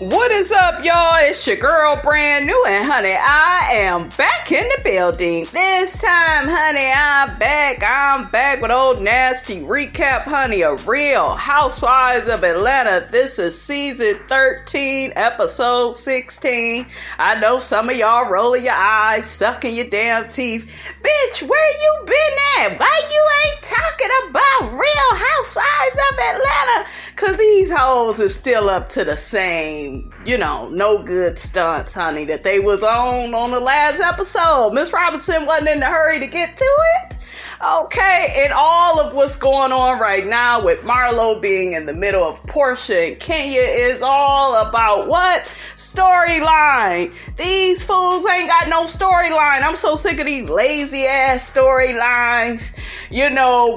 What is up, y'all? It's your girl, brand new, and honey, I am back in the building. This time, honey, I'm back with old nasty recap, honey, a real Housewives of Atlanta. This is season 13, episode 16. I know some of y'all rolling your eyes, sucking your damn teeth. Bitch, where you been at? Why you ain't talking about real Housewives of Atlanta? Cause these hoes is still up to the same, no good stunts, honey, that they was on the last episode. Miss Robinson wasn't in a hurry to get to it. Okay, and all of what's going on right now with Marlo being in the middle of Porsha and Kenya is all about what? Storyline. These fools ain't got no storyline. I'm so sick of these lazy ass storylines,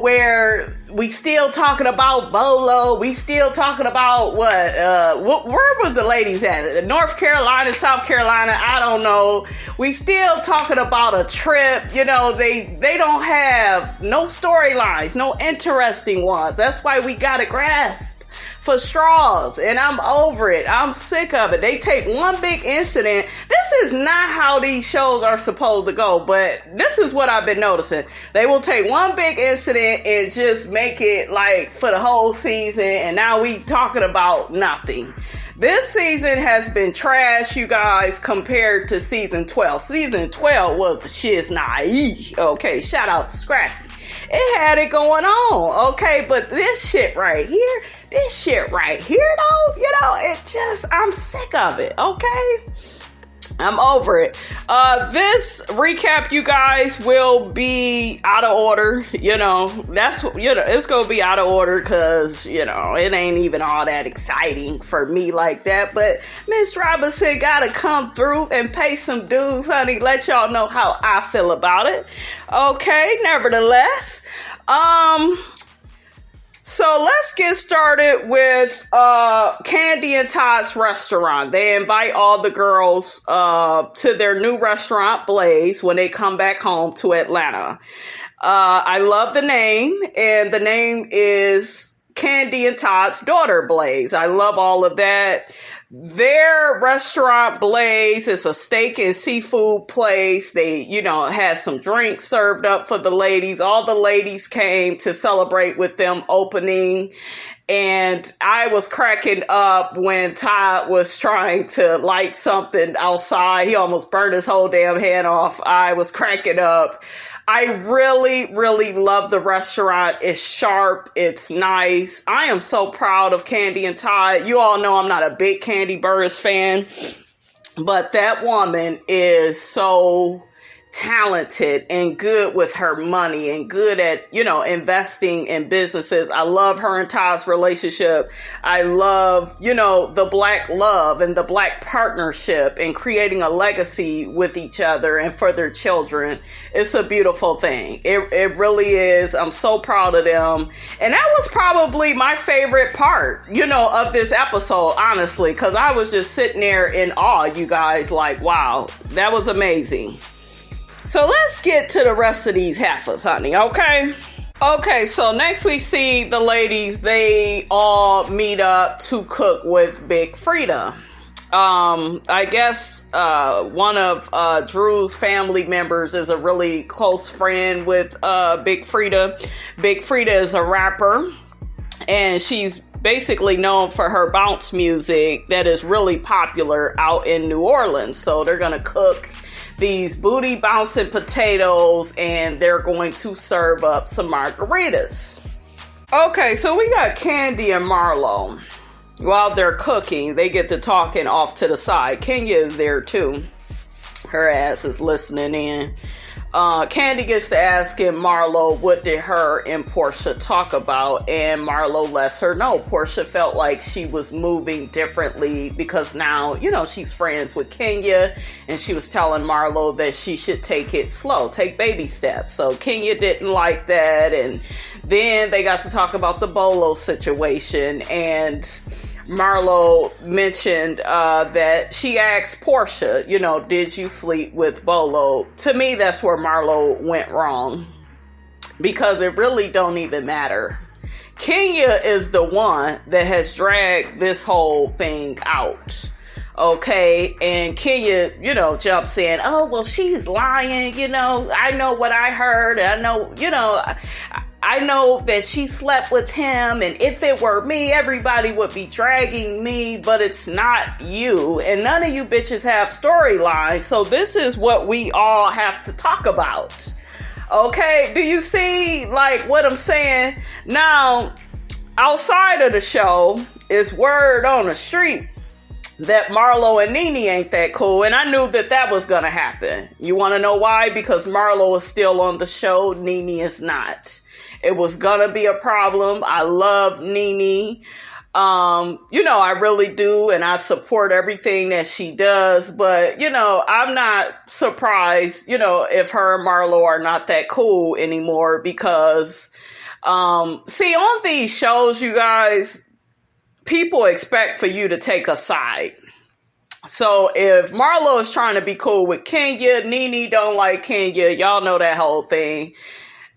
where we still talking about Bolo. We still talking about where was the ladies at? North Carolina, South Carolina, I don't know. We still talking about a trip. They don't have no storylines, no interesting ones. That's why we gotta grasp for straws, and I'm over it. I'm sick of it. They take one big incident. This is not how these shows are supposed to go, but this is what I've been noticing. They will take one big incident and just make it like for the whole season, and now we talking about nothing. This season has been trash, you guys, compared to season 12. Season 12 was the shit's naive. Okay, shout out to Scrappy. It had it going on, okay? But this shit right here, though, I'm sick of it, okay? I'm over it. This recap, you guys, will be out of order. It's going to be out of order because, it ain't even all that exciting for me like that. But Miss Robinson got to come through and pay some dues, honey. Let y'all know how I feel about it. Okay, nevertheless. So let's get started with Kandi and Todd's restaurant. They invite all the girls to their new restaurant, Blaze, when they come back home to Atlanta. I love the name, and the name is Kandi and Todd's daughter, Blaze. I love all of that. Their restaurant, Blaze, is a steak and seafood place. They, had some drinks served up for the ladies. All the ladies came to celebrate with them opening. And I was cracking up when Todd was trying to light something outside. He almost burned his whole damn hand off. I was cracking up. I really, really love the restaurant. It's sharp. It's nice. I am so proud of Kandi and Todd. You all know I'm not a big Kandi Burruss fan, but that woman is so talented and good with her money and good at, investing in businesses. I love her and Todd's relationship. I love, the black love and the black partnership and creating a legacy with each other and for their children. It's a beautiful thing. It really is. I'm so proud of them. And that was probably my favorite part, of this episode, honestly, because I was just sitting there in awe, you guys, like, wow, that was amazing. So let's get to the rest of these heifers, honey, okay? Okay, so next we see the ladies, they all meet up to cook with Big Freedia. I guess one of Drew's family members is a really close friend with Big Freedia. Big Freedia is a rapper, and she's basically known for her bounce music that is really popular out in New Orleans. So they're going to cook these booty bouncing potatoes, and they're going to serve up some margaritas. Okay, so we got Kandi and Marlo. While they're cooking, they get to talking off to the side. Kenya is there too. Her ass is listening in. Kandi gets to asking Marlo what did her and Porsha talk about, and Marlo lets her know Porsha felt like she was moving differently because now, she's friends with Kenya, and she was telling Marlo that she should take it slow, take baby steps. So Kenya didn't like that, and then they got to talk about the Bolo situation, and Marlo mentioned that she asked Porsha, did you sleep with Bolo? To me, that's where Marlo went wrong, because it really don't even matter. Kenya is the one that has dragged this whole thing out. Okay, and Kenya, jumps in, oh, well, she's lying, I know what I heard, I know, I know that she slept with him, and if it were me, everybody would be dragging me, but it's not you, and none of you bitches have storylines, so this is what we all have to talk about. Okay, do you see, what I'm saying? Now, outside of the show, it's word on the street that Marlo and Nene ain't that cool, and I knew that was gonna happen. You want to know why? Because Marlo is still on the show, Nene is not. It was gonna be a problem. I love Nene. I really do, and I support everything that she does, but, I'm not surprised, if her and Marlo are not that cool anymore, because, see, on these shows, you guys, people expect for you to take a side. So if Marlo is trying to be cool with Kenya, Nene don't like Kenya, y'all know that whole thing.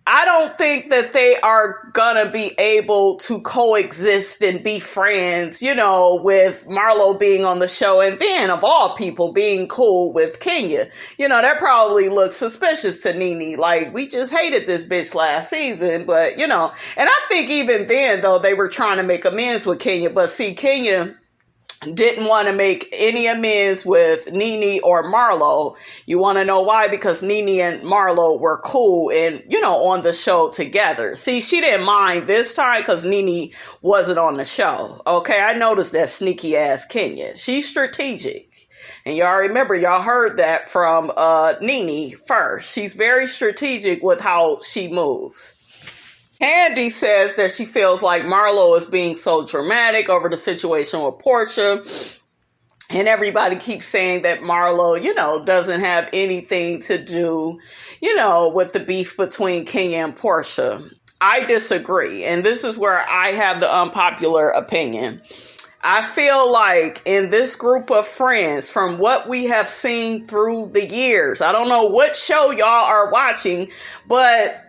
I don't think that they are gonna be able to coexist and be friends, with Marlo being on the show and then, of all people, being cool with Kenya. That probably looks suspicious to Nene. We just hated this bitch last season, but, and I think even then, though, they were trying to make amends with Kenya, but see, Kenya didn't want to make any amends with Nene or Marlo. You want to know why? Because Nene and Marlo were cool and, on the show together. See, she didn't mind this time because Nene wasn't on the show. Okay, I noticed that sneaky ass Kenya. She's strategic. And y'all remember, y'all heard that from Nene first. She's very strategic with how she moves. Kandi says that she feels like Marlo is being so dramatic over the situation with Porsha. And everybody keeps saying that Marlo, doesn't have anything to do, with the beef between Kenya and Porsha. I disagree. And this is where I have the unpopular opinion. I feel like in this group of friends, from what we have seen through the years, I don't know what show y'all are watching, but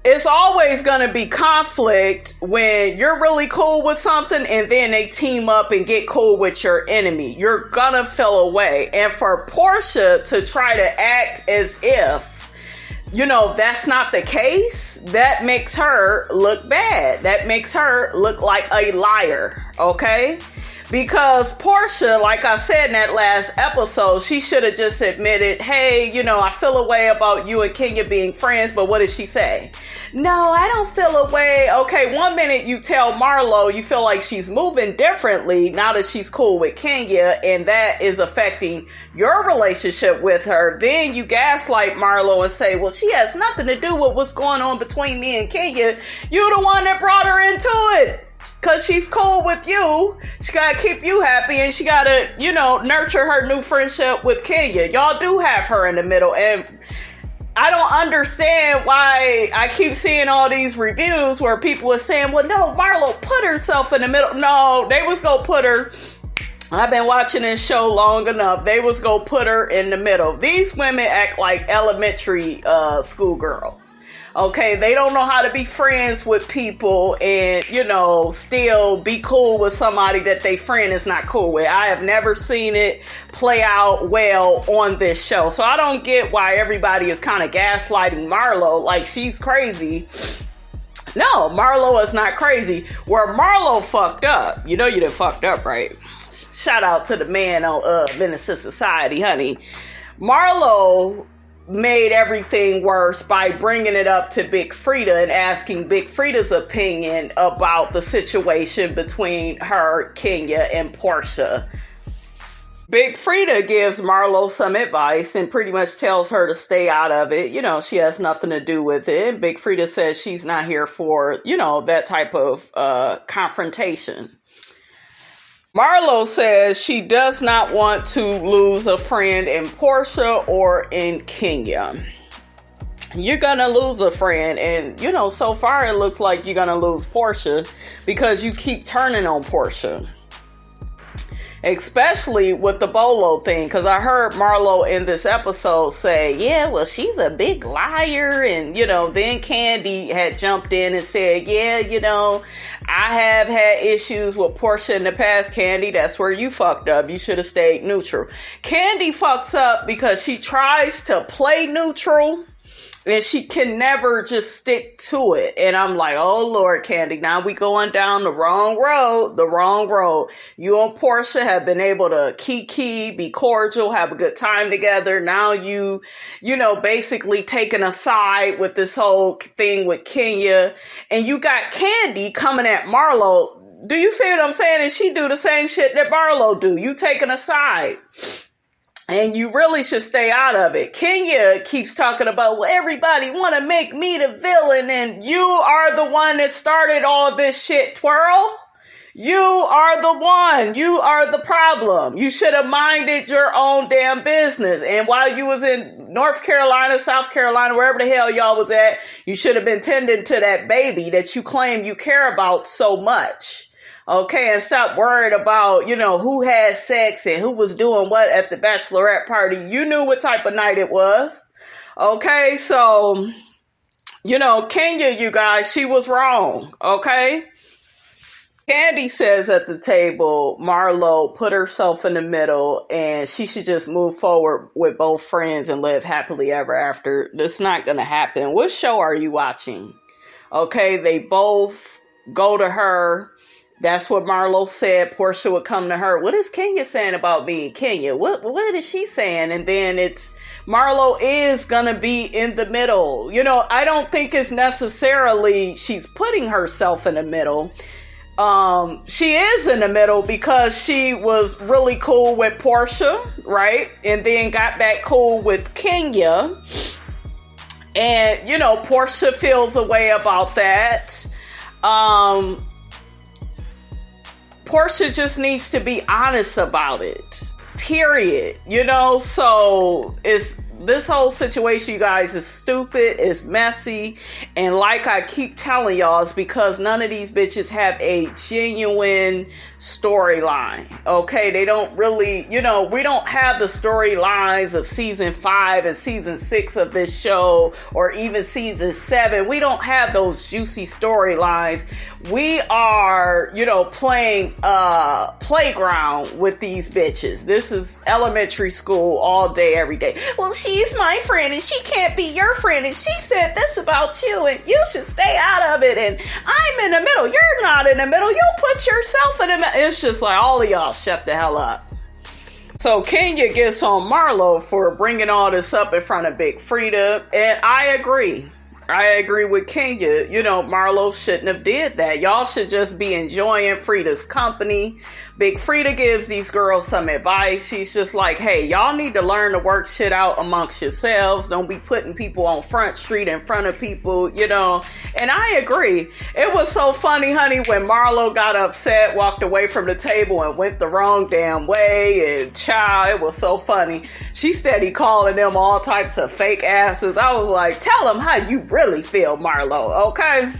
it's always going to be conflict when you're really cool with something and then they team up and get cool with your enemy. You're going to feel away. And for Porsha to try to act as if, that's not the case, that makes her look bad. That makes her look like a liar. Okay? Because Porsha, like I said in that last episode, she should have just admitted, hey, I feel a way about you and Kenya being friends, but what did she say? No, I don't feel a way. Okay, one minute you tell Marlo you feel like she's moving differently now that she's cool with Kenya, and that is affecting your relationship with her. Then you gaslight Marlo and say, well, she has nothing to do with what's going on between me and Kenya. You the one that brought her into it. Because she's cool with you. She got to keep you happy, and she got to, nurture her new friendship with Kenya. Y'all do have her in the middle, and I don't understand why I keep seeing all these reviews where people are saying, well, no, Marlo put herself in the middle. No, they was going to put her. I've been watching this show long enough. They was going to put her in the middle. These women act like elementary schoolgirls. Okay, they don't know how to be friends with people and, still be cool with somebody that they friend is not cool with. I have never seen it play out well on this show. So I don't get why everybody is kind of gaslighting Marlo like she's crazy. No, Marlo is not crazy. Where Marlo fucked up, you done fucked up, right? Shout out to the man on Menace to Society, honey. Marlo made everything worse by bringing it up to Big Freedia and asking Big Freedia's opinion about the situation between her, Kenya, and Porsha. Big Freedia gives Marlo some advice and pretty much tells her to stay out of it. She has nothing to do with it. Big Freedia says she's not here for, that type of confrontation. Marlo says she does not want to lose a friend in Porsha or in Kenya. You're gonna lose a friend, and so far it looks like you're gonna lose Porsha because you keep turning on Porsha. Especially with the Bolo thing, because I heard Marlo in this episode say, yeah, well, she's a big liar. And, then Kandi had jumped in and said, yeah, I have had issues with Porsha in the past. Kandi, that's where you fucked up. You should have stayed neutral. Kandi fucks up because she tries to play neutral and she can never just stick to it. And I'm like, oh Lord, Kandi, now we going down the wrong road. You and Porsha have been able to kiki, be cordial, have a good time together. Now you basically taking a side with this whole thing with Kenya. And you got Kandi coming at Marlo. Do you see what I'm saying? And she do the same shit that Marlo do. You taking a side. And you really should stay out of it. Kenya keeps talking about, well, everybody want to make me the villain, and you are the one that started all this shit, twirl. You are the one. You are the problem. You should have minded your own damn business. And while you was in North Carolina, South Carolina, wherever the hell y'all was at, you should have been tending to that baby that you claim you care about so much. Okay, and stop worried about, who had sex and who was doing what at the bachelorette party. You knew what type of night it was. Okay, so, Kenya, you guys, she was wrong. Okay? Kandi says at the table, Marlo put herself in the middle and she should just move forward with both friends and live happily ever after. That's not going to happen. What show are you watching? Okay, they both go to her. That's what Marlo said. Porsha would come to her. What is Kenya saying about being Kenya? What is she saying? And then Marlo is going to be in the middle. I don't think it's necessarily she's putting herself in the middle. She is in the middle because she was really cool with Porsha, right? And then got back cool with Kenya. And, Porsha feels a way about that. Porsha just needs to be honest about it. Period. So this whole situation, you guys, is stupid. It's messy. And like I keep telling y'all, it's because none of these bitches have a genuine storyline. Okay, they don't really, we don't have the storylines of season 5 and season 6 of this show, or even season 7. We don't have those juicy storylines. We are, playing playground with these bitches. This is elementary school all day, every day. Well, she's my friend and she can't be your friend, and she said this about you and you should stay out of it, and I'm in the middle. You're not in the middle. You put yourself in the middle. It's just like, all of y'all shut the hell up. So Kenya gets on Marlo for bringing all this up in front of Big Freedia, and I agree with Kenya. Marlo shouldn't have did that. Y'all should just be enjoying Frida's company. Big Freedia gives these girls some advice. She's just like, hey, y'all need to learn to work shit out amongst yourselves. Don't be putting people on Front Street in front of people, And I agree. It was so funny, honey, when Marlo got upset, walked away from the table and went the wrong damn way. And child, it was so funny. She steady calling them all types of fake asses. I was like, tell them how you really feel, Marlo, okay?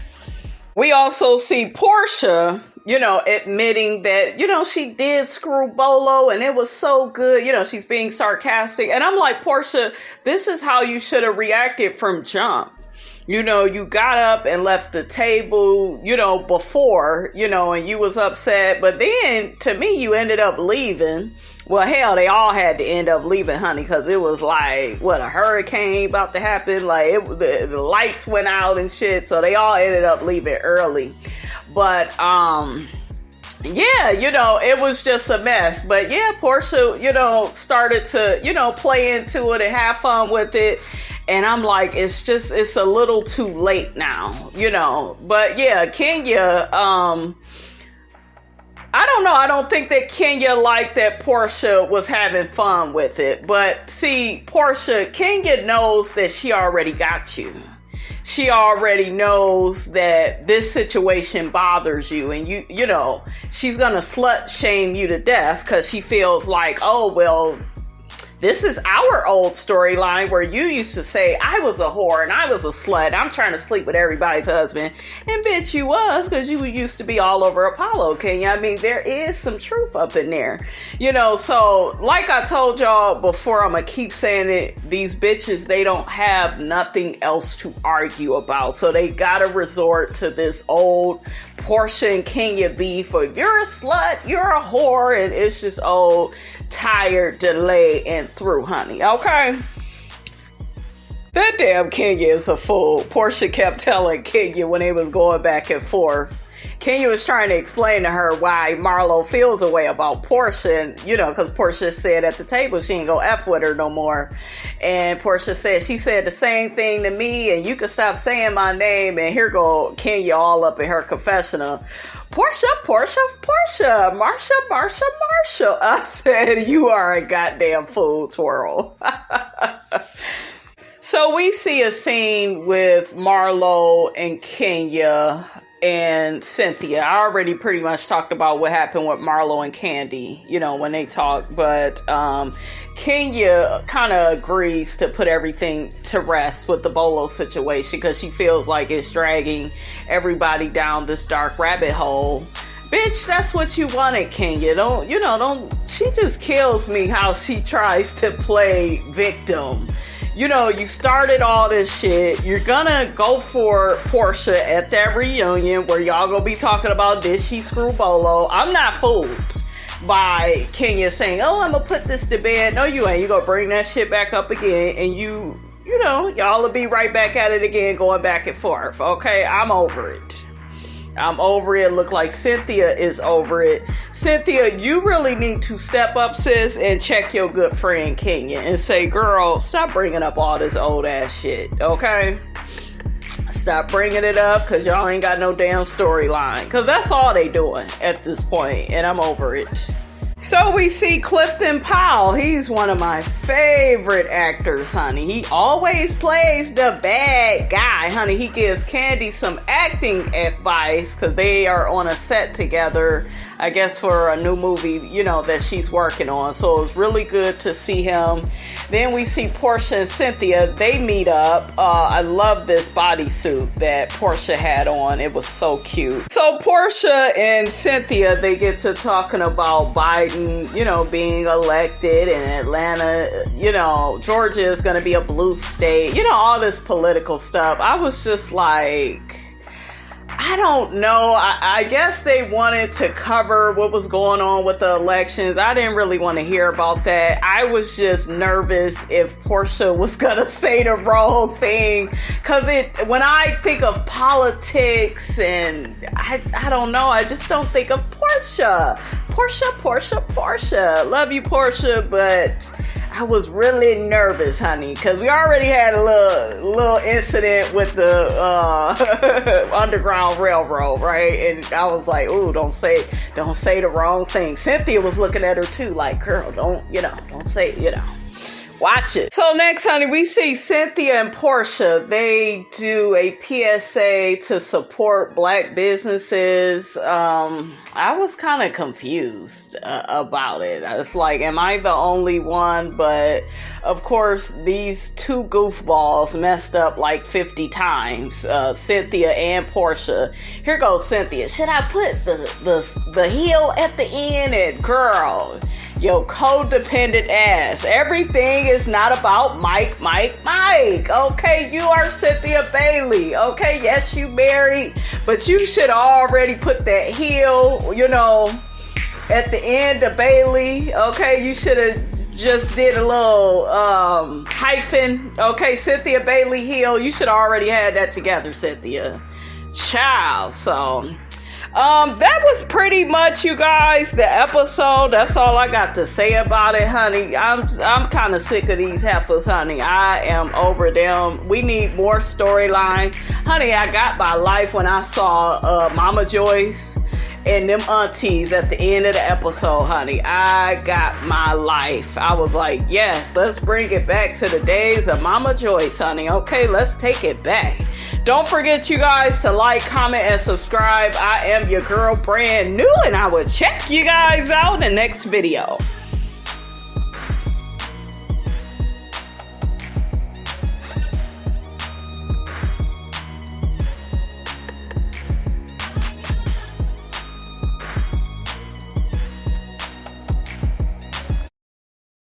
We also see Porsha, admitting that, she did screw Bolo and it was so good. She's being sarcastic. And I'm like, Porsha, this is how you should have reacted from jump. You got up and left the table, before, and you was upset. But then, to me, you ended up leaving. Well, hell, they all had to end up leaving, honey, because it was like, a hurricane about to happen. Like, the lights went out and shit. So they all ended up leaving early. But, yeah, it was just a mess. But yeah, Porsha, started to, play into it and have fun with it. And I'm like, it's a little too late now, But yeah, Kenya, I don't know. I don't think that Kenya liked that Porsha was having fun with it. But see, Kenya knows that she already got you. She already knows that this situation bothers you, and she's going to slut shame you to death because she feels like, oh, well, This is our old storyline where you used to say, I was a whore and I was a slut. I'm trying to sleep with everybody's husband. And bitch, you was, because you used to be all over Apollo, Kenya. I mean, there is some truth up in there. You know, so like I told y'all before, I'm going to keep saying it. These bitches, they don't have nothing else to argue about. So they got to resort to this old Porsha and Kenya beef. Or if you're a slut, you're a whore. And it's just old, tired, delay, and through, honey. Okay? That damn Kenya is a fool. Porsha kept telling Kenya when they was going back and forth. Kenya was trying to explain to her why Marlo feels a way about Porsha. And, you know, because Porsha said at the table she ain't gonna F with her no more. And Porsha said, she said the same thing to me, and you can stop saying my name. And here go Kenya all up in her confessional. Porsha, Marsha. I said, you are a goddamn fool, twirl. So we see a scene with Marlo and Kenya and Cynthia. I already pretty much talked about what happened with Marlo and Kandi, you know, when they talked. But Kenya kind of agrees to put everything to rest with the Bolo situation because she feels like it's dragging everybody down this dark rabbit hole. Bitch, that's what you wanted, Kenya. She just kills me how she tries to play victim. You know, you started all this shit. You're gonna go for Porsha at that reunion where y'all gonna be talking about did she screw Bolo. I'm not fooled by Kenya saying, oh, I'm gonna put this to bed. No, you ain't. You gonna bring that shit back up again, and you know, y'all will be right back at it again, going back and forth. Okay, I'm over it. I'm over it. Look like Cynthia is over it. Cynthia, you really need to step up, sis, and check your good friend Kenya and say, girl, stop bringing up all this old ass shit, okay? Stop bringing it up because y'all ain't got no damn storyline. Because that's all they doing at this point, and I'm over it. So we see Clifton Powell. He's one of my favorite actors, honey. He always plays the bad guy, honey. He gives Kandi some acting advice because they are on a set together, I guess, for a new movie, you know, that she's working on. So it was really good to see him. Then we see Porsha and Cynthia. They meet up. I love this bodysuit that Porsha had on. It was so cute. So Porsha and Cynthia, they get to talking about Biden, you know, being elected in Atlanta. You know, Georgia is going to be a blue state. You know, all this political stuff. I was just like, I don't know. I guess they wanted to cover what was going on with the elections. I didn't really want to hear about that. I was just nervous if Porsha was going to say the wrong thing. Because when I think of politics and I don't know, I just don't think of Porsha. Porsha. Love you, Porsha, but I was really nervous, honey, because we already had a little incident with the Underground Railroad, right? And I was like, ooh, don't say the wrong thing. Cynthia was looking at her too, like, girl, don't say, watch it. So next, honey, we see Cynthia and Porsha. They do a PSA to support black businesses. I was kind of confused about it. It's like, am I the only one? But of course, these two goofballs messed up like 50 times. Cynthia and Porsha. Here goes Cynthia. Should I put the heel at the end? And girl, yo, codependent ass. Everything is not about Mike. Okay, you are Cynthia Bailey. Okay, yes, you married, but you should already put that heel, at the end of Bailey. Okay, you should have just did a little hyphen. Okay, Cynthia Bailey heel. You should already had that together, Cynthia. Child, so that was pretty much, you guys, the episode. That's all I got to say about it, honey. I'm kind of sick of these heifers, honey. I am over them. We need more storylines. Honey, I got my life when I saw Mama Joyce and them aunties at the end of the episode, honey. I got my life. I was like, yes, let's bring it back to the days of Mama Joyce, honey. Okay, let's take it back. Don't forget, you guys, to like, comment, and subscribe. I am your girl, brand new, and I will check you guys out in the next video.